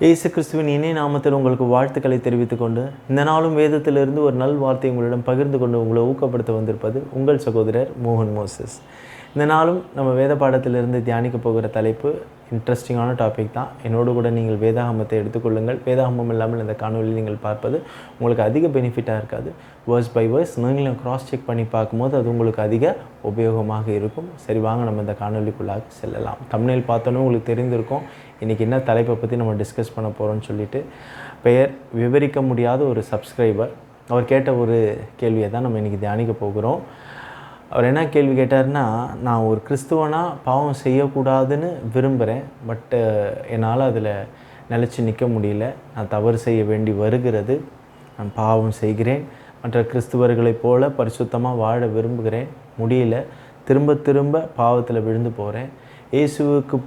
இயேசு கிறிஸ்துவின் இணைய நாமத்தில் உங்களுக்கு வாழ்த்துக்களை தெரிவித்துக் கொண்டு இந்த நாளும் வேதத்திலிருந்து ஒரு நல் வார்த்தை உங்களிடம் பகிர்ந்து கொண்டு உங்களை ஊக்கப்படுத்த வந்திருப்பது உங்கள் சகோதரர் மோகன் மோசஸ். இந்த நாளும் நம்ம வேத பாடத்திலிருந்து தியானிக்க போகிற தலைப்பு இன்ட்ரெஸ்டிங்கான டாபிக் தான். என்னோடு கூட நீங்கள் வேதாகமத்தை எடுத்துக்கொள்ளுங்கள். வேதாகமம் இல்லாமல் இந்த காணொலியில் நீங்கள் பார்ப்பது உங்களுக்கு அதிக பெனிஃபிட்டாக இருக்காது. வேர்ஸ் பை வேர்ஸ் நீங்களும் க்ராஸ் செக் பண்ணி பார்க்கும்போது அது உங்களுக்கு அதிக உபயோகமாக இருக்கும். சரி, வாங்க நம்ம இந்த காணொலிக்குள்ளாக செல்லலாம். தம்ப்நெயில் பார்த்தோன்னே உங்களுக்கு தெரிந்திருக்கும் இன்றைக்கி என்ன தலைப்பை பற்றி நம்ம டிஸ்கஸ் பண்ண போகிறோம்னு சொல்லிட்டு. பெயர் விவரிக்க முடியாத ஒரு சப்ஸ்கிரைபர். அவர் கேட்ட ஒரு கேள்வியை தான் நம்ம இன்றைக்கி தியானிக்க போகிறோம். அவர் என்ன கேள்வி கேட்டார்னா, நான் ஒரு கிறிஸ்துவனாக பாவம் செய்யக்கூடாதுன்னு விரும்புகிறேன், பட்டு என்னால் அதில் நிலச்சி நிற்க முடியல. நான் தவறு செய்ய வேண்டி வருகிறது. நான் பாவம் செய்கிறேன். மற்ற கிறிஸ்துவர்களைப் போல பரிசுத்தமாக வாழ விரும்புகிறேன், முடியல. திரும்ப திரும்ப பாவத்தில் விழுந்து போகிறேன். இயேசுவுக்கு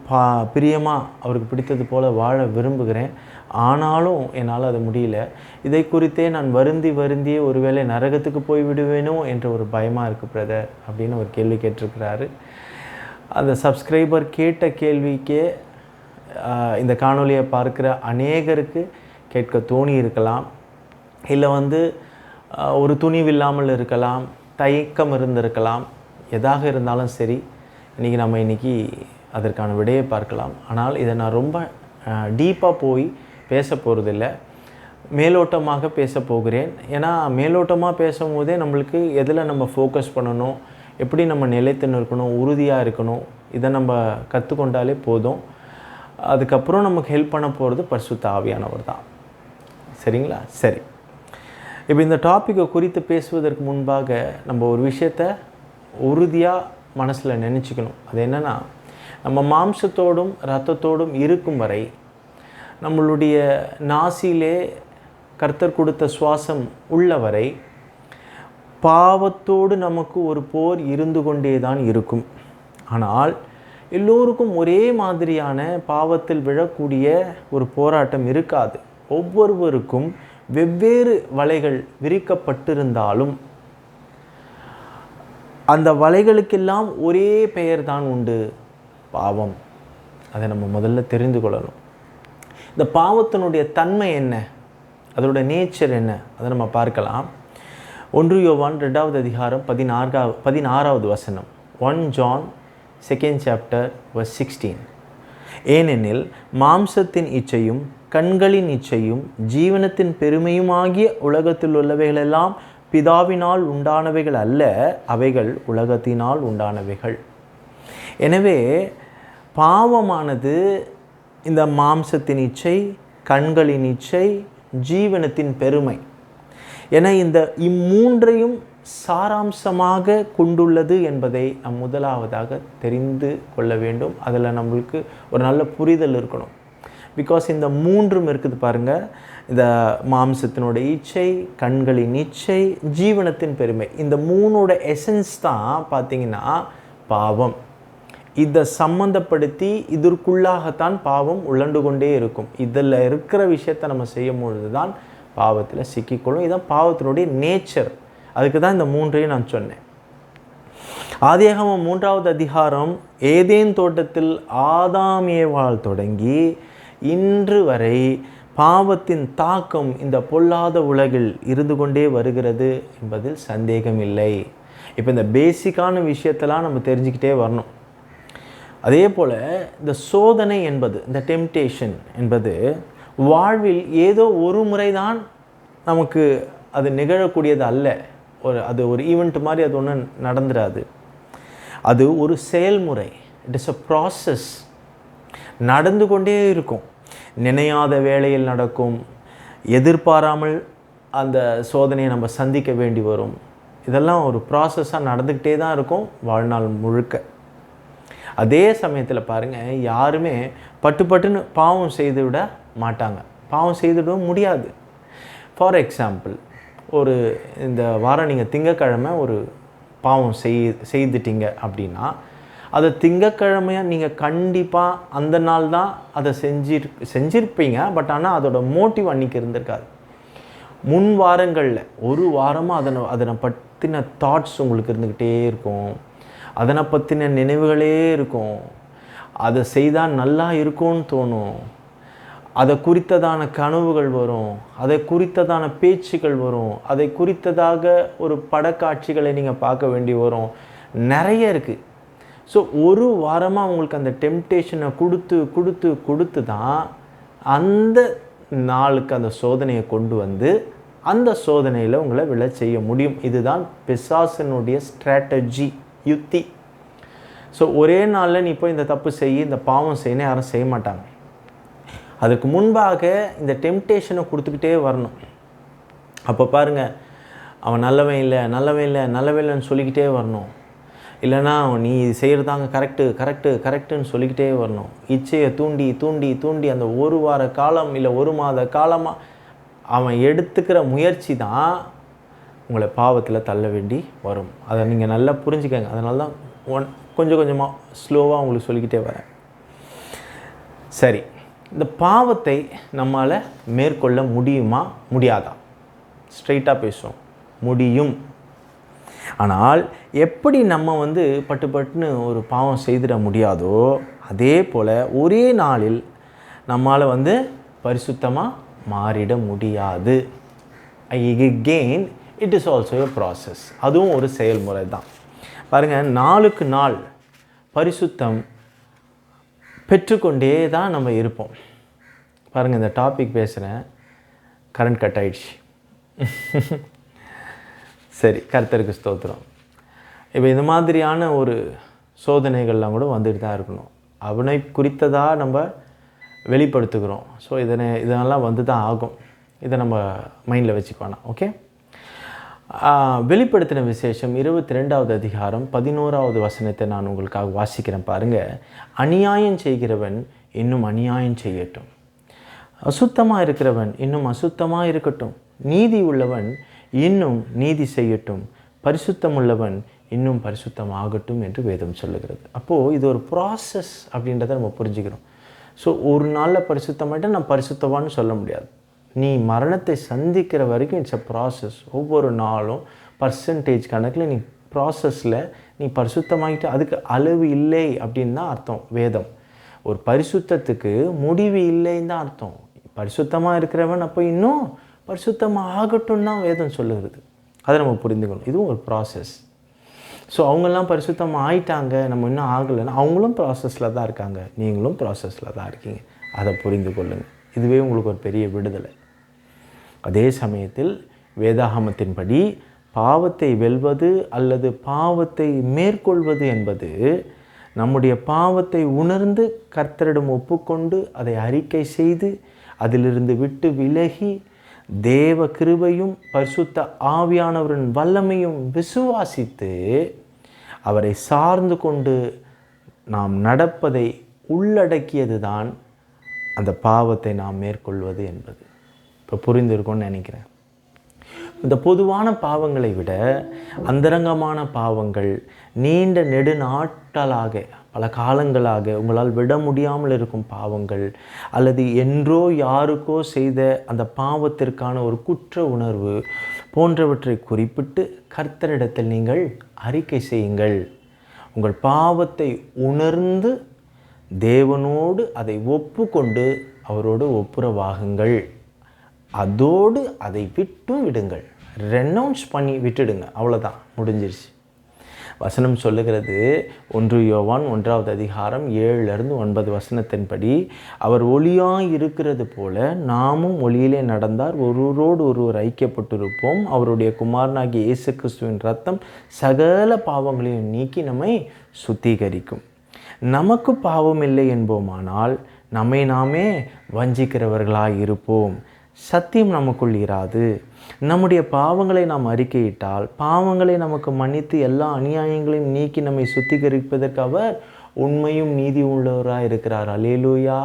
பிரியமாக அவருக்கு பிடித்தது போல் வாழ விரும்புகிறேன், ஆனாலும் என்னால் அது முடியல. இதை குறித்தே நான் வருந்தியே ஒருவேளை நரகத்துக்கு போய் விடுவேனோ என்ற ஒரு பயமாக இருக்குது பிரதர் அப்படின்னு ஒரு கேள்வி கேட்டிருக்கிறாரு. அந்த சப்ஸ்கிரைபர் கேட்ட கேள்விக்கே இந்த காணொலியை பார்க்குற அநேகருக்கு கேட்க தோணி இருக்கலாம், இல்லை ஒரு துணிவில்லாமல் இருக்கலாம், தயக்கம் இருந்திருக்கலாம். எதாக இருந்தாலும் சரி, இன்றைக்கி அதற்கான விடையை பார்க்கலாம். ஆனால் இதை நான் ரொம்ப டீப்பாக போய் பேச போகிறதில்ல, மேலோட்டமாக பேச போகிறேன். ஏன்னா மேலோட்டமாக பேசும்போதே நம்மளுக்கு எதில் நம்ம ஃபோக்கஸ் பண்ணணும், எப்படி நம்ம நிலைத்து நிற்கணும், உறுதியாக இருக்கணும், இதை நம்ம கற்றுக்கொண்டாலே போதும். அதுக்கப்புறம் நமக்கு ஹெல்ப் பண்ண போகிறது பரிசுத்த ஆவியானவர் தான். சரிங்களா? சரி, இப்போ இந்த டாப்பிக்கை குறித்து பேசுவதற்கு முன்பாக நம்ம ஒரு விஷயத்தை உறுதியாக மனசில் நினச்சிக்கணும். அது என்னென்னா, நம்ம மாம்சத்தோடும் இரத்தத்தோடும் இருக்கும் வரை, நம்மளுடைய நாசியிலே கர்த்தர் கொடுத்த சுவாசம் உள்ளவரை, பாவத்தோடு நமக்கு ஒரு போர் இருந்து கொண்டே தான் இருக்கும். ஆனால் எல்லோருக்கும் ஒரே மாதிரியான பாவத்தில் விழக்கூடிய ஒரு போராட்டம் இருக்காது. ஒவ்வொருவருக்கும் வெவ்வேறு வலைகள் விரிக்கப்பட்டிருந்தாலும் அந்த வலைகளுக்கெல்லாம் ஒரே பெயர் தான் உண்டு, பாவம். அதை நம்ம முதல்ல தெரிந்து கொள்ளணும். இந்த பாவத்தினுடைய தன்மை என்ன, அதோட நேச்சர் என்ன, அதை நம்ம பார்க்கலாம். 1 யோவான் 2வது அதிகாரம் 16வது வசனம். 1 John 2nd chapter verse 16. ஏனெனில் மாம்சத்தின் இச்சையும் கண்களின் இச்சையும் ஜீவனத்தின் பெருமையுமாகிய உலகத்தில் உள்ளவைகளெல்லாம் பிதாவினால் உண்டானவைகள் அல்ல, அவைகள் உலகத்தினால் உண்டானவைகள். எனவே பாவமானது இந்த மாம்சத்தின் இச்சை, கண்களின் இச்சை, ஜீவனத்தின் பெருமை என இந்த இம்மூன்றையும் சாராம்சமாக கொண்டுள்ளது என்பதை நம் முதலாவதாக தெரிந்து கொள்ள வேண்டும். அதில் நம்மளுக்கு ஒரு நல்ல புரிதல் இருக்கணும். பிகாஸ் இந்த மூன்றும் இருக்குது பாருங்கள், இந்த மாம்சத்தினோட இச்சை, கண்களின் இச்சை, ஜீவனத்தின் பெருமை, இந்த மூணோட எசன்ஸ் தான் பார்த்திங்கன்னா பாவம். இதை சம்மந்தப்படுத்தி இதற்குள்ளாகத்தான் பாவம் உழண்டு கொண்டே இருக்கும். இதில் இருக்கிற விஷயத்தை நம்ம செய்யும் பொழுது தான் பாவத்தில் சிக்கிக்கொள்ளும். இதுதான் பாவத்தினுடைய நேச்சர். அதுக்கு தான் இந்த மூன்றையும் நான் சொன்னேன். ஆதியாகமம் 3வது அதிகாரம் ஏதேன் தோட்டத்தில் ஆதாம் ஏவாள் தொடங்கி இன்று வரை பாவத்தின் தாக்கம் இந்த பொல்லாத உலகில் இருந்து கொண்டே வருகிறது என்பதில் சந்தேகம் இல்லை. இப்போ இந்த பேசிக்கான விஷயத்தெல்லாம் நம்ம தெரிஞ்சுக்கிட்டே வரணும். அதே போல் இந்த சோதனை என்பது, இந்த டெம்டேஷன் என்பது வாழ்வில் ஏதோ ஒரு முறை தான் நமக்கு அது நிகழக்கூடியது அல்ல. அது ஒரு ஈவெண்ட் மாதிரி அது ஒன்றும் நடந்துடாது. அது ஒரு செயல்முறை. It is a process. நடந்து கொண்டே இருக்கும். நினையாத வேளையில் நடக்கும். எதிர்பாராமல் அந்த சோதனையை நம்ம சந்திக்க வேண்டி வரும். இதெல்லாம் ஒரு ப்ராசஸாக நடந்துக்கிட்டே தான் இருக்கும் வாழ்நாள் முழுக்க. அதே சமயத்தில் பாருங்கள், யாருமே பட்டுன்னு பாவம் செய்து விட மாட்டாங்க, பாவம் செய்துவிடவும் முடியாது. ஃபார் எக்ஸாம்பிள், இந்த வாரம் நீங்கள் திங்கக்கிழமை ஒரு பாவம் செய்துட்டீங்க அப்படின்னா, அதை திங்கக்கிழமையாக நீங்கள் கண்டிப்பாக அந்த நாள் தான் அதை செஞ்சிருப்பீங்க. பட் ஆனால் அதோட மோட்டிவ் அன்றைக்கி இருந்திருக்காது. முன் வாரங்களில் ஒரு வாரமாக அதனை பற்றின தாட்ஸ் உங்களுக்கு இருந்துக்கிட்டே இருக்கும். அதனை பற்றின நினைவுகளே இருக்கும். அதை செய்தால் நல்லா இருக்கும்னு தோணும். அதை குறித்ததான கனவுகள் வரும், அதை குறித்ததான பேச்சுகள் வரும், அதை குறித்ததாக ஒரு படக்காட்சிகளை நீங்கள் பார்க்க வேண்டி வரும். நிறைய இருக்குது. ஸோ ஒரு வாரமாக உங்களுக்கு அந்த டெம்டேஷனை கொடுத்து கொடுத்து கொடுத்து தான் அந்த நாளுக்கு அந்த சோதனையை கொண்டு வந்து அந்த சோதனையில் உங்களை விழ செய்ய முடியும். இதுதான் பிசாசனுடைய ஸ்ட்ராட்டஜி, யுத்தி. ஸோ ஒரே நாளில் நீ போய் இந்த தப்பு செய்ய, இந்த பாவம் செய்யணும் யாரும் செய்ய மாட்டாங்க. அதுக்கு முன்பாக இந்த டெம்டேஷனை கொடுத்துக்கிட்டே வரணும். அப்போ பாருங்கள், அவன் நல்லவன் இல்லை நல்லவன் இல்லை நல்லவன் இல்லைன்னு சொல்லிக்கிட்டே வரணும். இல்லைனா நீ செய்கிறதாங்க கரெக்டு கரெக்டு கரெக்டுன்னு சொல்லிக்கிட்டே வரணும். இச்சையை தூண்டி தூண்டி தூண்டி அந்த ஒரு வார காலம் இல்லை ஒரு மாத காலமாக அவன் எடுத்துக்கிற முயற்சி தான் உங்களை பாவத்தில் தள்ள வேண்டி வரும். அதை நீங்கள் நல்லா புரிஞ்சுக்கங்க. அதனால தான் கொஞ்சம் கொஞ்சமாக ஸ்லோவாக உங்களுக்கு சொல்லிக்கிட்டே வரேன். சரி, இந்த பாவத்தை நம்மால் மேற்கொள்ள முடியுமா முடியாதா? ஸ்ட்ரைட்டாக பேசுவோம், முடியும். ஆனால் எப்படி நம்ம பட்டு பட்டுன்னு ஒரு பாவம் செய்திட முடியாதோ அதே போல் ஒரே நாளில் நம்மால் பரிசுத்தமாக மாறிட முடியாது. again it is also a process. அதுவும் ஒரு செயல்முறை தான். பாருங்கள், நாளுக்கு நாள் பரிசுத்தம் பெற்றுக்கொண்டே தான் நம்ம இருப்போம். பாருங்கள், இந்த டாபிக் பேசுகிறேன், கரண்ட் கட் ஆயிடுச்சு. சரி, கர்த்தருக்கு ஸ்தோத்திரம். இப்போ இந்த மாதிரியான ஒரு சோதனைகள்லாம் கூட வந்துட்டு தான் இருக்கணும். அவனை குறித்ததாக நம்ம வெளிப்படுத்துகிறோம். ஸோ இதெல்லாம் தான் ஆகும். இதை நம்ம மைண்டில் வச்சுக்கோணும். ஓகே, வெளிப்படுத்தின விசேஷம் 22வது அதிகாரம் 11வது வசனத்தை நான் உங்களுக்காக வாசிக்கிறேன். பாருங்கள், அநியாயம் செய்கிறவன் இன்னும் அநியாயம் செய்யட்டும், அசுத்தமாக இருக்கிறவன் இன்னும் அசுத்தமாக இருக்கட்டும், நீதி உள்ளவன் இன்னும் நீதி செய்யட்டும், பரிசுத்தம் உள்ளவன் இன்னும் பரிசுத்தமாகட்டும் என்று வேதம் சொல்லுகிறது. அப்போது இது ஒரு ப்ராசஸ் அப்படின்றத நம்ம புரிஞ்சுக்கிறோம். ஸோ ஒரு நாளில் பரிசுத்தமாயிட்டால் நான் பரிசுத்தவான்னு சொல்ல முடியாது. நீ மரணத்தை சந்திக்கிற வரைக்கும் இட்ஸ் அ ப்ராசஸ். ஒவ்வொரு நாளும் பர்சன்டேஜ் கணக்கில் நீ ப்ராசஸில் நீ பரிசுத்தமாகிட்டு, அதுக்கு அளவு இல்லை அப்படின்னு தான் அர்த்தம் வேதம். ஒரு பரிசுத்தத்துக்கு முடிவு இல்லைன்னு தான் அர்த்தம். பரிசுத்தமாக இருக்கிறவன் அப்போ இன்னும் பரிசுத்தமாக ஆகட்டும் தான் வேதம் சொல்லுகிறது. அதை நம்ம புரிந்துக்கணும். இதுவும் ஒரு ப்ராசஸ். ஸோ அவங்கெல்லாம் பரிசுத்தமாக ஆயிட்டாங்க, நம்ம இன்னும் ஆகலைன்னா அவங்களும் ப்ராசஸில் தான் இருக்காங்க, நீங்களும் ப்ராசஸில் தான் இருக்கீங்க. அதை புரிந்து கொள்ளுங்கள். இதுவே உங்களுக்கு ஒரு பெரிய விடுதலை. அதே சமயத்தில் வேதாகமத்தின்படி பாவத்தை வெல்வது அல்லது பாவத்தை மேற்கொள்வது என்பது நம்முடைய பாவத்தை உணர்ந்து கர்த்தரிடம் ஒப்புக்கொண்டு அதை அறிக்கை செய்து அதிலிருந்து விட்டு விலகி தேவ கிருபையும் பரிசுத்த ஆவியானவரின் வல்லமையும் விசுவாசித்து அவரை சார்ந்து கொண்டு நாம் நடப்பதை உள்ளடக்கியது தான் அந்த பாவத்தை நாம் மேற்கொள்வது என்பது. இப்போ புரிந்திருக்கும்னு நினைக்கிறேன். இந்த பொதுவான பாவங்களை விட அந்தரங்கமான பாவங்கள் நீண்ட நெடுநாட்களாக பல காலங்களாக உங்களால் விட முடியாமல் இருக்கும் பாவங்கள் அல்லது என்றோ யாருக்கோ செய்த அந்த பாவத்திற்கான ஒரு குற்ற உணர்வு போன்றவற்றை குறிப்பிட்டு கர்த்தரிடத்தில் நீங்கள் அறிக்கை செய்யுங்கள். உங்கள் பாவத்தை உணர்ந்து தேவனோடு அதை ஒப்புக்கொண்டு அவரோடு ஒப்புரவாகுங்கள். அதோடு அதை விட்டும் விடுங்கள். ரெனவுன்ஸ் பண்ணி விட்டுடுங்க. அவ்வளோதான், முடிஞ்சிருச்சு. வசனம் சொல்லுகிறது 1 யோவான் 1வது அதிகாரம் 7-9 வசனத்தின்படி, அவர் ஒளியாய் இருக்கிறது போல நாமும் ஒளியிலே நடந்தார் ஒருவரோடு ஒருவர் ஐக்கியப்பட்டிருப்போம். அவருடைய குமாரனாகிய இயேசு கிறிஸ்துவின் இரத்தம் சகல பாவங்களையும் நீக்கி நம்மை சுத்திகரிக்கும். நமக்கு பாவம் இல்லை என்போமானால் நம்மை நாமே வஞ்சிக்கிறவர்களாய் இருப்போம். சத்தியம் நமக்குள் இராது. நம்முடைய பாவங்களை நாம் அறிக்கையிட்டால் பாவங்களை நமக்கு மன்னித்து எல்லா அநியாயங்களையும் நீக்கி நம்மை சுத்திகரிப்பதற்கு அவர் உண்மையும் நீதி உள்ளவராக இருக்கிறார். அல்லேலூயா.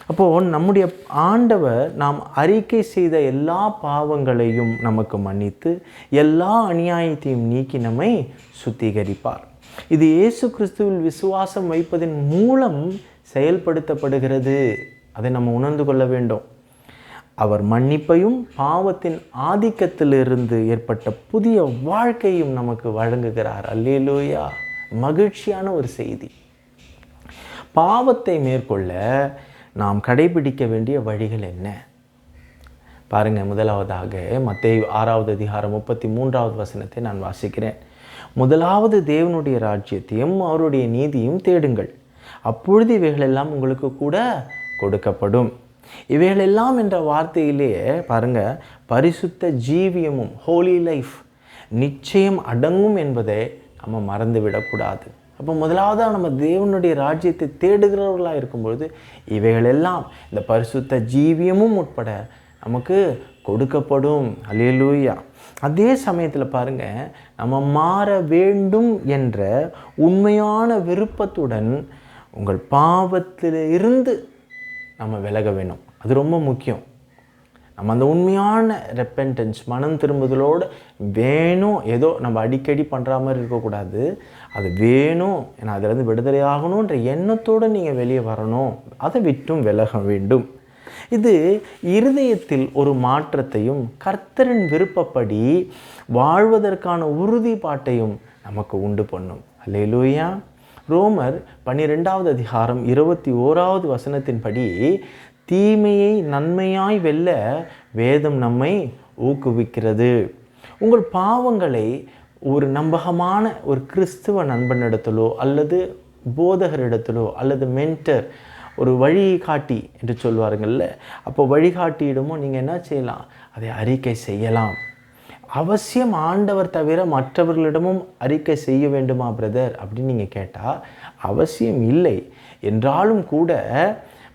அப்போது நம்முடைய ஆண்டவர் நாம் அறிக்கை செய்த எல்லா பாவங்களையும் நமக்கு மன்னித்து எல்லா அநியாயத்தையும் நீக்கி நம்மை சுத்திகரிப்பார். இது இயேசு கிறிஸ்துவில் விசுவாசம் வைப்பதன் மூலம் செயல்படுத்தப்படுகிறது. அதை நம்ம உணர்ந்து கொள்ள வேண்டும். அவர் மன்னிப்பையும் பாவத்தின் ஆதிக்கத்திலிருந்து ஏற்பட்ட புதிய வாழ்க்கையும் நமக்கு வழங்குகிறார். அல்லேலூயா. மகிழ்ச்சியான ஒரு செய்தி. பாவத்தை மேற்கொள்ள நாம் கடைபிடிக்க வேண்டிய வழிகள் என்ன? பாருங்கள், முதலாவதாக மத்தேயு 6வது அதிகாரம் 33வது வசனத்தை நான் வாசிக்கிறேன். முதலாவது தேவனுடைய ராஜ்யத்தையும் அவருடைய நீதியும் தேடுங்கள், அப்பொழுது இவைகளெல்லாம் உங்களுக்கு கூட கொடுக்கப்படும். இவைகளெல்லாம் என்ற வார்த்தையிலேயே பாருங்கள், பரிசுத்த ஜீவியமும் ஹோலி லைஃப் நிச்சயம் அடங்கும் என்பதை நம்ம மறந்துவிடக்கூடாது. அப்போ முதலாவதாக நம்ம தேவனுடைய ராஜ்யத்தை தேடுகிறவர்களாக இருக்கும்பொழுது இவைகளெல்லாம் இந்த பரிசுத்த ஜீவியமும் உட்பட நமக்கு கொடுக்கப்படும். அல்லேலூயா. அதே சமயத்தில் பாருங்கள், நம்ம மாற வேண்டும் என்ற உண்மையான விருப்பத்துடன் உங்கள் பாவத்தில் இருந்து நம்ம விலக வேணும். அது ரொம்ப முக்கியம். நம்ம அந்த உண்மையான ரெப்பென்டன்ஸ், மனம் திரும்புதலோடு வேணும். ஏதோ நம்ம அடிக்கடி பண்ணுற மாதிரி இருக்கக்கூடாது. அது வேணும், ஏன்னா அதிலிருந்து விடுதலை ஆகணுன்ற எண்ணத்தோடு நீங்கள் வெளியே வரணும். அதை விட்டும் விலக வேண்டும். இது இருதயத்தில் ஒரு மாற்றத்தையும் கர்த்தரின் விருப்பப்படி வாழ்வதற்கான உறுதிப்பாட்டையும் நமக்கு உண்டு பண்ணும். அல்லேலூயா. ரோமர் 12வது அதிகாரம் 21வது வசனத்தின்படி தீமையை நன்மையாய் வெல்ல வேதம் நம்மை ஊக்குவிக்கிறது. உங்கள் பாவங்களை ஒரு நம்பகமான ஒரு கிறிஸ்துவ நண்பனிடத்திலோ அல்லது போதகரிடத்திலோ அல்லது மென்டர், ஒரு வழிகாட்டி என்று சொல்வாருங்கள்ல, அப்போ வழிகாட்டியிடமோ நீங்கள் என்ன செய்யலாம்? அதை அறிக்கை செய்யலாம். அவசியம் ஆண்டவர் தவிர மற்றவர்களிடமும் அறிக்கை செய்ய வேண்டுமா பிரதர் அப்படின்னு நீங்கள் கேட்டால் அவசியம் இல்லை என்றாலும் கூட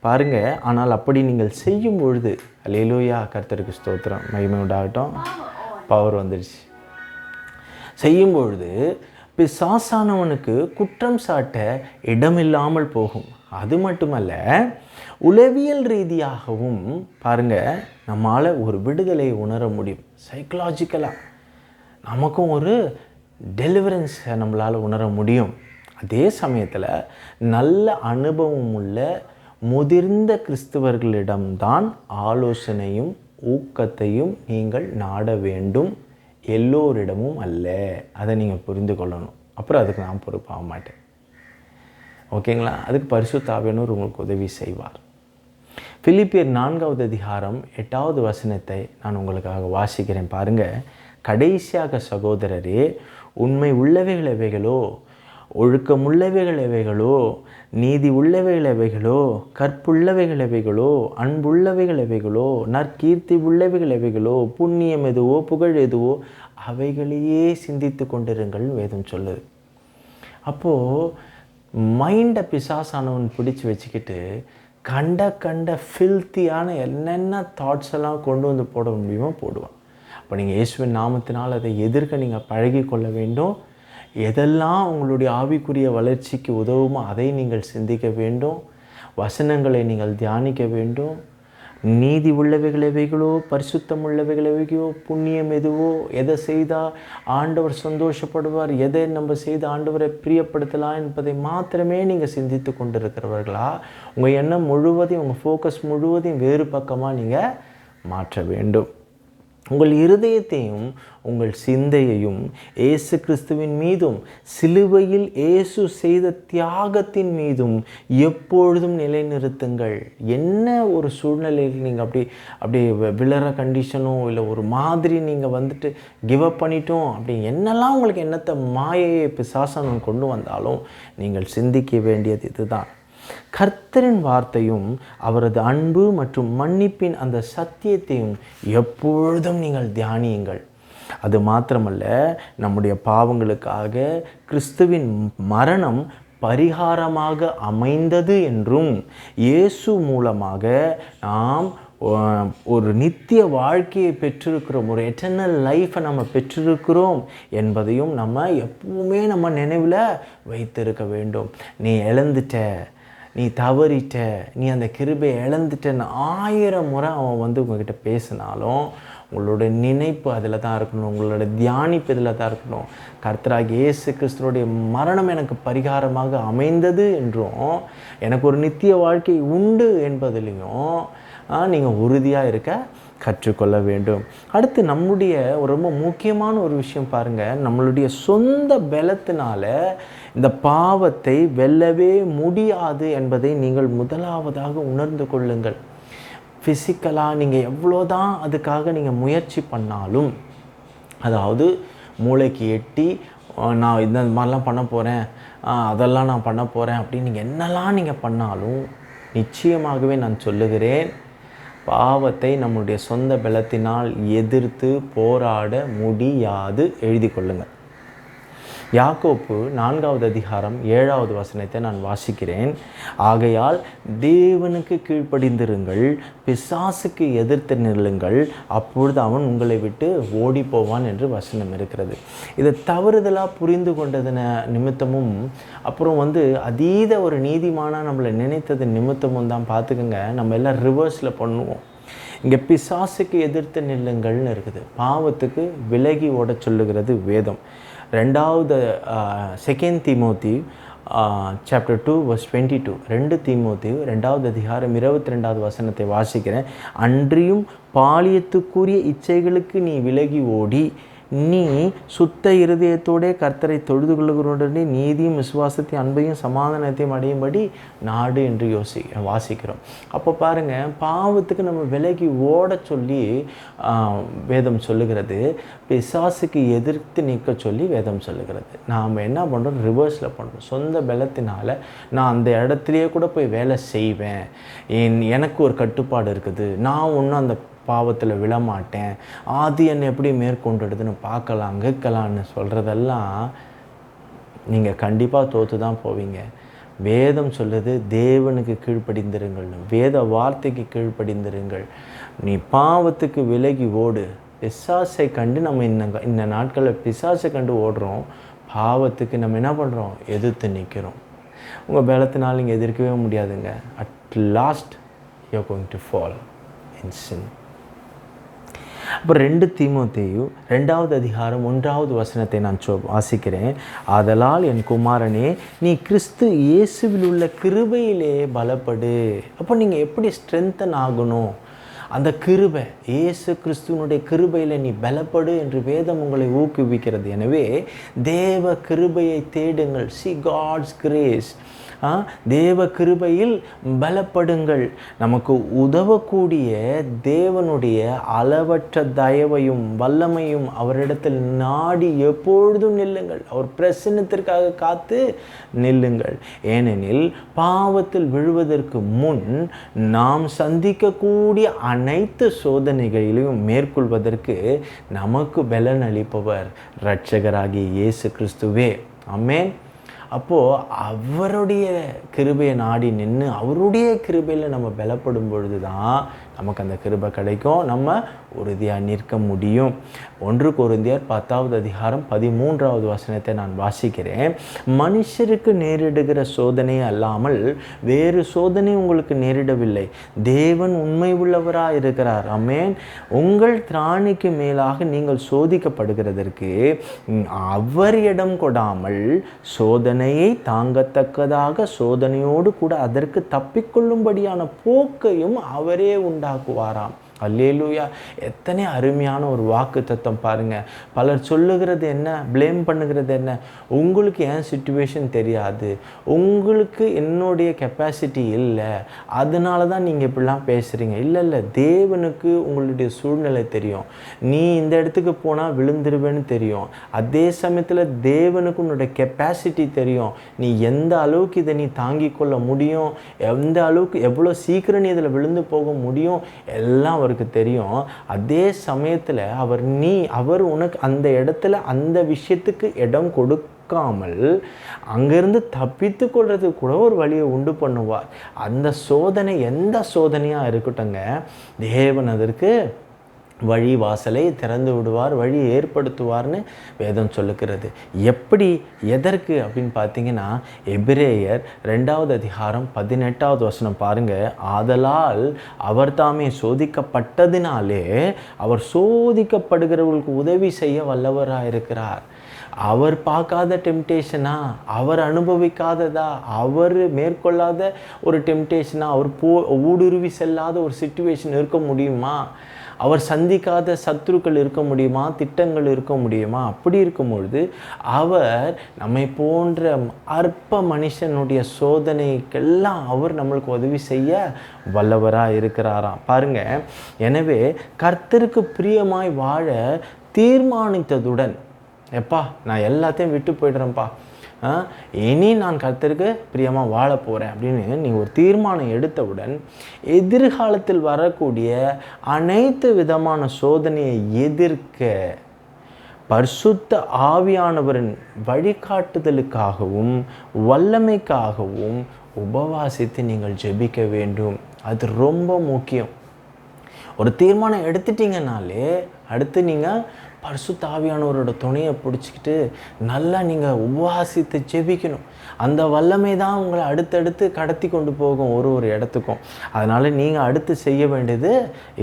பாருங்கள். ஆனால் அப்படி நீங்கள் செய்யும் பொழுது, அல்லேலூயா, கர்த்தருக்கு ஸ்தோத்திரம், மகிமை உண்டாகட்டும், பவர் வந்துடுச்சு. செய்யும் பொழுது பிசாசானவனுக்கு குற்றம் சாட்ட இடமில்லாமல் போகும். அது மட்டுமல்ல, உளவியல் ரீதியாகவும் பாருங்கள் நம்மால் ஒரு விடுதலை உணர முடியும். சைக்கலாஜிக்கலாக நமக்கும் ஒரு டெலிவரன்ஸை நம்மளால் உணர முடியும். அதே சமயத்தில் நல்ல அனுபவம் உள்ள முதிர்ந்த கிறிஸ்தவர்களிடம்தான் ஆலோசனையும் ஊக்கத்தையும் நீங்கள் நாட வேண்டும், எல்லோரிடமும் அல்ல. அதை நீங்கள் புரிந்து கொள்ளணும். அப்புறம் அதுக்கு நான் பொறுப்பாக மாட்டேன். ஓகேங்களா? அதுக்கு பரிசுத்த ஆவியானவர் உங்களுக்கு உதவி செய்வார். பிலிப்பியர் 4வது அதிகாரம் 8வது வசனத்தை நான் உங்களுக்காக வாசிக்கிறேன். பாருங்கள். கடைசியாக சகோதரரே, உண்மை உள்ளவைகள் எவைகளோ, ஒழுக்கமுள்ளவைகள் எவைகளோ, நீதி உள்ளவைகள் எவைகளோ, கற்புள்ளவைகள் எவைகளோ, அன்புள்ளவைகள் எவைகளோ, நற்கீர்த்தி உள்ளவைகள் எவைகளோ, புண்ணியம் எதுவோ, புகழ் எதுவோ, அவைகளையே சிந்தித்து கொண்டிருங்கள் வேதம் சொல்லுது. அப்போது மைண்டை பிசாசானவன் பிடிச்சி வச்சுக்கிட்டு கண்ட ஃபில்த்தியான என்னென்ன தாட்ஸ் எல்லாம் கொண்டு வந்து போட முடியுமோ போடுவான். அப்போ நீங்கள் இயேசுவின் நாமத்தினால் அதை எதிர்க்க நீங்கள் பழகி கொள்ள வேண்டும். எதெல்லாம் உங்களுடைய ஆவிக்குரிய வளர்ச்சிக்கு உதவுமோ அதை நீங்கள் சிந்திக்க வேண்டும். வசனங்களை நீங்கள் தியானிக்க வேண்டும். நீதி உள்ளவைகள் எவைகளோ, பரிசுத்தம் உள்ளவைகள் எவைகளோ, புண்ணியம் எதுவோ, எதை செய்தால் ஆண்டவர் சந்தோஷப்படுவார், எதை நம்ம செய்து ஆண்டவரை பிரியப்படுத்தலாம் என்பதை மாத்திரமே நீங்கள் சிந்தித்து கொண்டிருக்கிறவர்களா? உங்கள் எண்ணம் முழுவதையும், உங்கள் ஃபோக்கஸ் முழுவதையும் வேறு பக்கமாக நீங்கள் மாற்ற வேண்டும். உங்கள் இருதயத்தையும் உங்கள் சிந்தையையும் இயேசு கிறிஸ்துவின் மீதும் சிலுவையில் இயேசு செய்த தியாகத்தின் மீதும் எப்பொழுதும் நிலைநிறுத்துங்கள். என்ன ஒரு சூழ்நிலையில் நீங்கள் அப்படி விழற கண்டிஷனோ இல்லை ஒரு மாதிரி நீங்கள் வந்துட்டு கிவ் அப் பண்ணிட்டோம் அப்படி என்னெல்லாம் உங்களுக்கு என்னத்தை மாயையை பிசாசானம் கொண்டு வந்தாலும் நீங்கள் சிந்திக்க வேண்டியது இதுதான். கர்த்தரின் வார்த்தையும் அவரது அன்பு மற்றும் மன்னிப்பின் அந்த சத்தியத்தையும் எப்பொழுதும் நீங்கள் தியானியுங்கள். அது மாத்திரமல்ல, நம்முடைய பாவங்களுக்காக கிறிஸ்துவின் மரணம் பரிகாரமாக அமைந்தது என்றும், இயேசு மூலமாக நாம் ஒரு நித்திய வாழ்க்கையை பெற்றிருக்கிறோம், ஒரு எட்டர்னல் லைஃப்பை நம்ம பெற்றிருக்கிறோம் என்பதையும் நம்ம எப்பவுமே நம்ம நினைவில் வைத்திருக்க வேண்டும். நீ இழந்துட்ட, நீ தவறிட்ட, நீ அந்த கிருபையை இழந்துட்டன்னு 1000 முறை அவன் உங்ககிட்ட பேசினாலும் உங்களோட நினைப்பு அதில் தான் இருக்கணும், உங்களோட தியானிப்பு இதில் தான் இருக்கணும். கர்த்தராகிய இயேசு கிறிஸ்துவோடைய மரணம் எனக்கு பரிகாரமாக அமைந்தது என்றும், எனக்கு ஒரு நித்திய வாழ்க்கை உண்டு என்பதிலையும் நீங்கள் உறுதியாக இருக்க கற்றுக்கொள்ள வேண்டும். அடுத்து நம்முடைய ரொம்ப முக்கியமான ஒரு விஷயம் பாருங்கள், நம்மளுடைய சொந்த பலத்தினால இந்த பாவத்தை வெல்லவே முடியாது என்பதை நீங்கள் முதலாவதாக உணர்ந்து கொள்ளுங்கள். ஃபிசிக்கலாக நீங்கள் எவ்வளோதான் அதுக்காக நீங்கள் முயற்சி பண்ணாலும், அதாவது மூளைக்கு எட்டி நான் இந்த மாதிரிலாம் பண்ண போகிறேன், அதெல்லாம் நான் பண்ண போகிறேன் அப்படின்னு நீங்கள் என்னெல்லாம் நீங்கள் பண்ணாலும் நிச்சயமாகவே நான் சொல்லுகிறேன், பாவத்தை நம்முடைய சொந்த பலத்தினால் எதிர்த்து போராட முடியாது. எழுதி கொள்ளுங்கள். யாக்கோப்பு 4வது அதிகாரம் 7வது வசனத்தை நான் வாசிக்கிறேன். ஆகையால் தேவனுக்கு கீழ்ப்படிந்திருங்கள், பிசாசுக்கு எதிர்த்து நில்லுங்கள், அப்பொழுது அவன் உங்களை விட்டு ஓடி போவான் என்று வசனம் இருக்கிறது. இதை தவறுதலாக புரிந்து கொண்டது நிமித்தமும், அப்புறம் அதீத ஒரு நீதிமானாக நம்மளை நினைத்தது நிமித்தமும் தான் பார்த்துக்கோங்க, நம்ம எல்லாம் ரிவர்ஸில் பண்ணுவோம். இங்கே பிசாசுக்கு எதிர்த்து நில்லுங்கள்னு இருக்குது, பாவத்துக்கு விலகி ஓட சொல்லுகிறது வேதம். 2 தீமோத்தி சாப்டர் 2 verse 22, 2 தீமோத்தி 2வது அதிகாரம் 22வது வசனத்தை வாசிக்கிறேன். அன்றியும் பாலியத்துக்குரிய இச்சைகளுக்கு நீ விலகி ஓடி நீ சுத்த இருதயத்தோடே கர்த்தரை தொழுது கொள்ளுகிறோடனே நீதியும் விசுவாசத்தையும் அன்பையும் சமாதானத்தையும் அடையும்படி நாடு என்று வாசிக்கிறோம். அப்போ பாருங்கள், பாவத்துக்கு நம்ம விலகி ஓட சொல்லி வேதம் சொல்லுகிறது, பிசாசுக்கு எதிர்த்து நிற்க சொல்லி வேதம் சொல்லுகிறது. நாம் என்ன பண்ணுறோம்? ரிவர்ஸில் பண்ணுறோம். சொந்த பலத்தினால் நான் அந்த இடத்துலையே கூட போய் வேலை செய்வேன், எனக்கு ஒரு கட்டுப்பாடு இருக்குது, நான் ஒன்றும் அந்த பாவத்தில் விழமாட்டேன், அது என்னை எப்படி மேற்கொண்டுடுதுன்னு பார்க்கலாம் கேட்கலான்னு சொல்கிறதெல்லாம் நீங்கள் கண்டிப்பாக தோற்று தான் போவீங்க. வேதம் சொல்லுது தேவனுக்கு கீழ்ப்படிந்திருங்கள், வேத வார்த்தைக்கு கீழ்ப்படிந்திருங்கள். நீ பாவத்துக்கு விலகி ஓடு. பிசாசை கண்டு நம்ம இந்த நாட்களில் பிசாசை கண்டு ஓடுறோம், பாவத்துக்கு நம்ம என்ன பண்ணுறோம்? எதிர்த்து நிற்கிறோம். உங்கள் பலத்தினால் நீங்கள் எதிர்க்கவே முடியாதுங்க. At last you are going to fall in sin. அப்போ 2 தீமோத்தேயு 2வது அதிகாரம் 1வது வசனத்தை நான் வாசிக்கிறேன். ஆதலால் என் குமாரனே, நீ கிறிஸ்து இயேசுவில் உள்ள கிருபையிலே பலப்படு. அப்போ நீங்கள் எப்படி ஸ்ட்ரென்தன் ஆகணும்? அந்த கிருபை, இயேசு கிறிஸ்துவனுடைய கிருபையில் நீ பலப்படு என்று வேதம் உங்களை ஊக்குவிக்கிறது. எனவே தேவ கிருபையை தேடுங்கள். See God's grace. தேவ கிருபையில் பலப்படுங்கள். நமக்கு உதவக்கூடிய தேவனுடைய அளவற்ற தயவையும் வல்லமையும் அவரிடத்தில் நாடி எப்பொழுதும் நில்லுங்கள். அவர் பிரசன்னத்திற்காக காத்து நில்லுங்கள். ஏனெனில் பாவத்தில் விழுவதற்கு முன் நாம் சந்திக்கக்கூடிய அனைத்து சோதனைகளையும் மேற்கொள்வதற்கு நமக்கு பலன் அளிப்பவர் இரட்சகராகிய இயேசு கிறிஸ்துவே. ஆமென். அப்போது அவருடைய கிருபையை நாடி நின்று அவருடைய கிருபையில் நம்ம பலப்படும் பொழுது தான் நமக்கு அந்த கிருபை கிடைக்கும், நம்ம உறுதியாக நிற்க முடியும். 1 கொரிந்தியர் 10வது அதிகாரம் 13வது வசனத்தை நான் வாசிக்கிறேன். மனுஷருக்கு நேரிடுகிற சோதனை அல்லாமல் வேறு சோதனை உங்களுக்கு நேரிடவில்லை, தேவன் உண்மை உள்ளவராக இருக்கிறார். ஆமென். உங்கள் திராணிக்கு மேலாக நீங்கள் சோதிக்கப்படுகிறதற்கு அவர் இடம் கொடாமல் சோதனையை தாங்கத்தக்கதாக சோதனையோடு கூட அதற்கு தப்பிக்கொள்ளும்படியான போக்கையும் அவரே உண்டாக்குவாராம். அல்லேலூயா. எத்தனை அருமையான ஒரு வாக்கு தத்துவம் பாருங்கள். பலர் சொல்லுகிறது என்ன, ப்ளேம் பண்ணுகிறது என்ன, உங்களுக்கு ஏன் சிச்சுவேஷன் தெரியாது, உங்களுக்கு என்னுடைய கெப்பாசிட்டி இல்லை, அதனால தான் நீங்கள் இப்படிலாம் பேசுகிறீங்க. இல்லை, தேவனுக்கு உங்களுடைய சூழ்நிலை தெரியும். நீ இந்த இடத்துக்கு போனால் விழுந்துருவேன்னு தெரியும். அதே சமயத்தில் தேவனுக்கு உன்னுடைய கெப்பாசிட்டி தெரியும். நீ எந்த அளவுக்கு இதை நீ தாங்கிக் கொள்ள முடியும், எந்த அளவுக்கு எவ்வளோ சீக்கிரம் நீ இதில் விழுந்து போக முடியும், எல்லாம் அவருக்கு தெரியும். அதே சமயத்தில் அவர் உனக்கு அந்த இடத்துல அந்த விஷயத்துக்கு இடம் கொடுக்காமல் அங்கிருந்து தப்பித்து கொள்றதுக்கு கூட ஒரு வழியை உண்டு பண்ணுவார். அந்த சோதனை எந்த சோதனையாக இருக்கட்டுங்க, தேவன் அதற்கு வழி வாசலை திறந்து விடுவார், வழி ஏற்படுத்துவார்னு வேதம் சொல்லுகிறது. எப்படி, எதற்கு அப்படின்னு பார்த்தீங்கன்னா, எபிரேயர் 2வது அதிகாரம் 18வது வசனம் பாருங்கள். ஆதலால் அவர் தாமே சோதிக்கப்பட்டதினாலே அவர் சோதிக்கப்படுகிறவர்களுக்கு உதவி செய்ய வல்லவராக இருக்கிறார். அவர் பார்க்காத டெம்டேஷனா, அவர் அனுபவிக்காததா, அவர் மேற்கொள்ளாத ஒரு டெம்டேஷனா, அவர் ஊடுருவி செல்லாத ஒரு சிச்சுவேஷன் இருக்க முடியுமா? அவர் சந்திக்காத சத்துருக்கள் இருக்க முடியுமா, திட்டங்கள் இருக்க முடியுமா? அப்படி இருக்கும்பொழுது அவர் நம்மை போன்ற அற்ப மனுஷனுடைய சோதனைக்கெல்லாம் அவர் நம்மளுக்கு உதவி செய்ய வல்லவராக இருக்கிறாராம். பாருங்க, எனவே கர்த்தருக்கு பிரியமாய் வாழ தீர்மானித்ததுடன், எப்பா நான் எல்லாத்தையும் விட்டு போய்டுறேன்ப்பா, இனி நான் கர்த்தருக்கு பிரியமாக வாழ போகிறேன் அப்படின்னு நீங்கள் ஒரு தீர்மானம் எடுத்தவுடன் எதிர்காலத்தில் வரக்கூடிய அனைத்து விதமான சோதனையை எதிர்க்க பரிசுத்த ஆவியானவரின் வழிகாட்டுதலுக்காகவும் வல்லமைக்காகவும் உபவாசித்து நீங்கள் ஜெபிக்க வேண்டும். அது ரொம்ப முக்கியம். ஒரு தீர்மானம் எடுத்துட்டீங்கனாலே அடுத்து நீங்கள் பரிசுத்த ஆவியானவரோட துணையை பிடிச்சிக்கிட்டு நல்லா நீங்கள் உபவாசித்து ஜெபிக்கணும். அந்த வல்லமை தான் உங்களை அடுத்தடுத்து கடத்தி கொண்டு போகும் ஒரு இடத்துக்கும். அதனால் நீங்கள் அடுத்து செய்ய வேண்டியது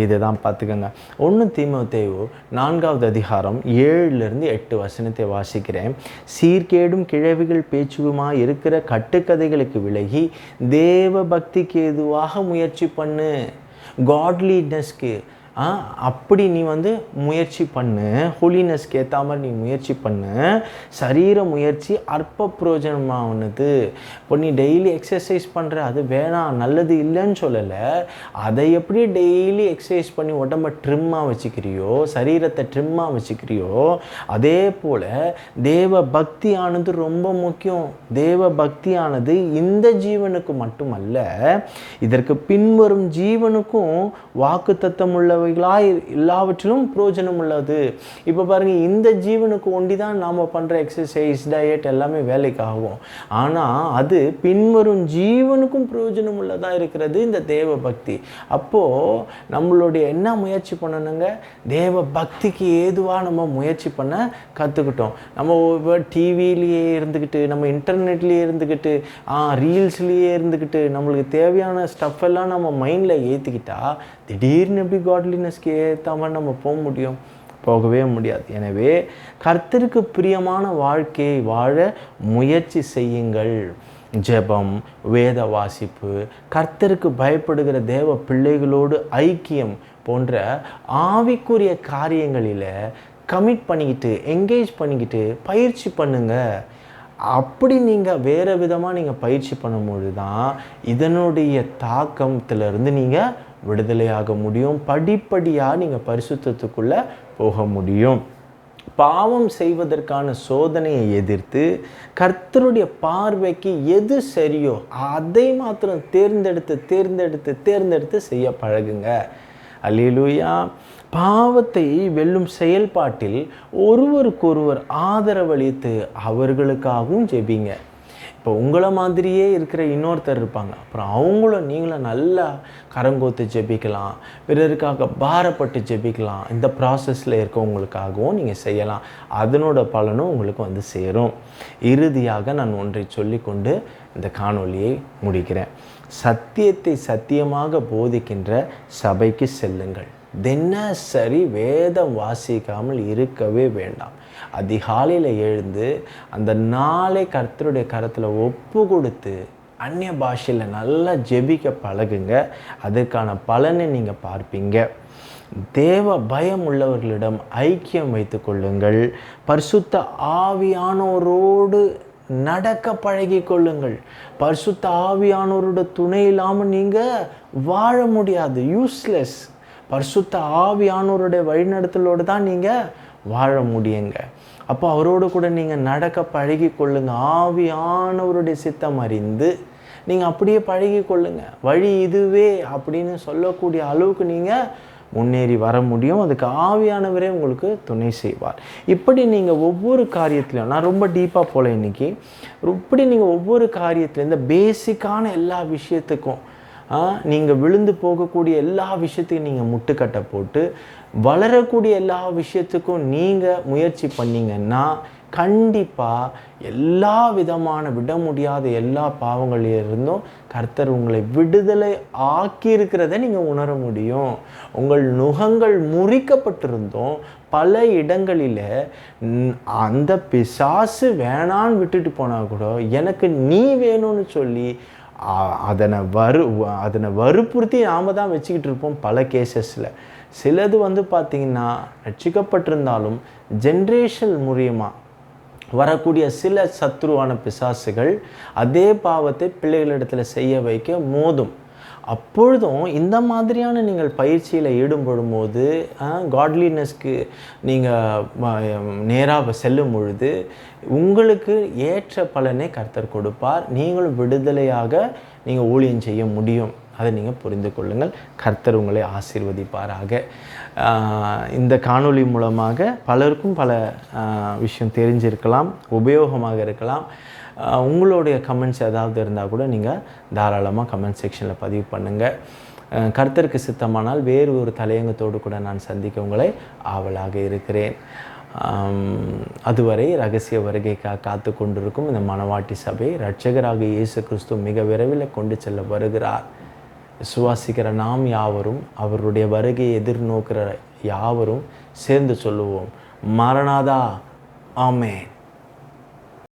இதை தான் பார்த்துக்கோங்க. 1 தீமோத்தேயு 4வது அதிகாரம் 7-8 வசனத்தை வாசிக்கிறேன். சீர்கேடும் கிழவிகள் பேச்சுவுமாக இருக்கிற கட்டுக்கதைகளுக்கு விலகி தேவ பக்திக்கு ஏதுவாக முயற்சி பண்ணு. காட்லினஸ்க்கு அப்படி நீ முயற்சி பண்ணு. ஹோலினஸ்க்கு ஏற்ற மாதிரி நீ முயற்சி பண்ணு. சரீர முயற்சி அற்ப பிரயோஜனமானது. இப்போ நீ டெய்லி எக்ஸசைஸ் பண்ணுற, அது வேணாம், நல்லது இல்லைன்னு சொல்லலை. அதை எப்படி டெய்லி எக்ஸசைஸ் பண்ணி உடம்பை ட்ரிம்மாக வச்சுக்கிறியோ, சரீரத்தை ட்ரிம்மாக வச்சுக்கிறியோ, அதே போல் தேவ பக்தியானது ரொம்ப முக்கியம். தேவ பக்தியானது இந்த ஜீவனுக்கு மட்டுமல்ல, இதற்கு பின்வரும் ஜீவனுக்கும் வாக்குத்தத்தம் உள்ள எல்லாவற்றிலும் பிரயோஜனம் உள்ளது. இப்போ பாருங்கள், இந்த ஜீவனுக்கு ஒண்டி தான் நாம் பண்ணுற எக்ஸசைஸ், டயட் எல்லாமே வேலைக்கு ஆகும். ஆனால் அது பின்வரும் ஜீவனுக்கும் பிரயோஜனம் உள்ளதாக இருக்கிறது இந்த தேவ பக்தி. அப்போது நம்மளுடைய என்ன முயற்சி பண்ணணுங்க? தேவ பக்திக்கு ஏதுவாக நம்ம முயற்சி பண்ண கற்றுக்கிட்டோம். நம்ம டிவிலேயே இருந்துக்கிட்டு, நம்ம இன்டர்நெட்லேயே இருந்துக்கிட்டு, ரீல்ஸ்லேயே இருந்துக்கிட்டு, நம்மளுக்கு தேவையான ஸ்டஃப் எல்லாம் நம்ம மைண்டில் ஏற்றிக்கிட்டா திடீர்னு எப்படி காட்லினஸ்க்கு ஏற்ற மாதிரி நம்ம போக முடியும்? போகவே முடியாது. எனவே கர்த்தருக்கு பிரியமான வாழ்க்கையை வாழ முயற்சி செய்யுங்கள். ஜெபம், வேத வாசிப்பு, கர்த்தருக்கு பயப்படுகிற தேவ பிள்ளைகளோடு ஐக்கியம் போன்ற ஆவிக்குரிய காரியங்களில் கமிட் பண்ணிக்கிட்டு, என்கேஜ் பண்ணிக்கிட்டு பயிற்சி பண்ணுங்க. அப்படி நீங்கள் வேறு விதமாக நீங்கள் பயிற்சி பண்ணும்போது தான் இதனுடைய தாக்கத்திலிருந்து நீங்கள் விடுதலையாக முடியும். படிப்படியாக நீங்கள் பரிசுத்தத்துக்குள்ளே போக முடியும். பாவம் செய்வதற்கான சோதனையை எதிர்த்து கர்த்தருடைய பார்வைக்கு எது சரியோ அதை மாத்திரம் தேர்ந்தெடுத்து செய்ய பழகுங்க. அல்லேலூயா. பாவத்தை வெல்லும் செயல்பாட்டில் ஒருவருக்கொருவர் ஆதரவளித்து அவர்களுக்காகவும் ஜெபிங்க. இப்போ உங்களை மாதிரியே இருக்கிற இன்னொருத்தர் இருப்பாங்க, அப்புறம் அவங்களும் நீங்களும் நல்லா கரங்கோத்து ஜெபிக்கலாம், பிறருக்காக பாரப்பட்டு ஜெபிக்கலாம். இந்த ப்ராசஸில் இருக்கவங்களுக்காகவும் நீங்கள் செய்யலாம். அதனோட பலனும் உங்களுக்கு சேரும். இறுதியாக நான் ஒன்றை சொல்லிக்கொண்டு இந்த காணொலியை முடிக்கிறேன். சத்தியத்தை சத்தியமாக போதிக்கின்ற சபைக்கு செல்லுங்கள். தினசரி வேதம் வாசிக்காமல் இருக்கவே வேண்டாம். அதிகாலையில் எழுந்து அந்த நாளை கர்த்தருடைய கரத்தில் ஒப்பு கொடுத்து அந்நிய பாஷையில் நல்லா ஜெபிக்க பழகுங்க. அதற்கான பலனை நீங்கள் பார்ப்பீங்க. தேவ பயம் உள்ளவர்களிடம் ஐக்கியம் வைத்து கொள்ளுங்கள். பரிசுத்த ஆவியானோரோடு நடக்க பழகி கொள்ளுங்கள். பரிசுத்த ஆவியானோரோட துணை இல்லாமல் நீங்கள் வாழ முடியாது, யூஸ்லெஸ். பரிசுத்த ஆவியானோருடைய வழிநடத்தலோடு தான் நீங்கள் வாழ முடியுங்க. அப்போ அவரோடு கூட நீங்கள் நடக்க பழகி கொள்ளுங்க. ஆவியானவருடைய சித்தம் அறிந்து நீங்கள் அப்படியே பழகி கொள்ளுங்க. வழி இதுவே அப்படின்னு சொல்லக்கூடிய அளவுக்கு நீங்கள் முன்னேறி வர முடியும். அதுக்கு ஆவியானவரே உங்களுக்கு துணை செய்வார். இப்படி நீங்கள் ஒவ்வொரு காரியத்திலையும், நான் ரொம்ப டீப்பாக போல இன்னைக்கு, இப்படி நீங்கள் ஒவ்வொரு காரியத்திலையும் இந்த பேசிக்கான எல்லா விஷயத்துக்கும் நீங்கள் விழுந்து போகக்கூடிய எல்லா விஷயத்தையும் நீங்கள் முட்டுக்கட்டை போட்டு வளரக்கூடிய எல்லா விஷயத்துக்கும் நீங்கள் முயற்சி பண்ணிங்கன்னா கண்டிப்பாக எல்லா விதமான விட முடியாத எல்லா பாவங்களிலிருந்தும் கர்த்தர் உங்களை விடுதலை ஆக்கியிருக்கிறத நீங்கள் உணர முடியும். உங்கள் நுகங்கள் முறிக்கப்பட்டிருந்தோம் பல இடங்களில் அந்த பிசாசு வேணான்னு விட்டுட்டு போனால் கூட எனக்கு நீ வேணும்னு சொல்லி அதனை வற்புறுத்தி நாம் தான் வச்சுக்கிட்டு இருப்போம் பல கேசஸில். சிலது பார்த்திங்கன்னா ரட்சிக்கப்பட்டிருந்தாலும் ஜென்ரேஷன் மூலியமாக வரக்கூடிய சில சத்ருவான பிசாசுகள் அதே பாவத்தை பிள்ளைகளிடத்தில் செய்ய வைக்க மோதும். அப்பொழுதும் இந்த மாதிரியான நீங்கள் பயிற்சியில் ஈடுபடும் போது காட்லினஸ்க்கு நீங்கள் நேராக செல்லும் பொழுது உங்களுக்கு ஏற்ற பலனை கர்த்தர் கொடுப்பார். நீங்களும் விடுதலையாக நீங்கள் ஊழியம் செய்ய முடியும். அதை நீங்கள் புரிந்து கொள்ளுங்கள். கர்த்தர் உங்களை ஆசீர்வதிப்பாராக. இந்த காணொளி மூலமாக பலருக்கும் பல விஷயம் தெரிஞ்சிருக்கலாம், உபயோகமாக இருக்கலாம். உங்களுடைய கமெண்ட்ஸ் ஏதாவது இருந்தால் கூட நீங்கள் தாராளமாக கமெண்ட் செக்ஷனில் பதிவு பண்ணுங்கள். கர்த்தருக்கு சித்தமானால் வேறு ஒரு தலையங்கத்தோடு கூட நான் சந்திக்க உங்களை ஆவலாக இருக்கிறேன். அதுவரை ரகசிய வருகைக்காக காத்து கொண்டிருக்கும் இந்த மணவாட்டி சபை இரட்சகராக இயேசு கிறிஸ்து மிக விரைவில் கொண்டு செல்ல வருகிறார். விசுவாசிக்கிற நாம் யாவரும், அவருடைய வருகையை எதிர்நோக்கிற யாவரும் சேர்ந்து சொல்லுவோம், மரணாதா, ஆமென்.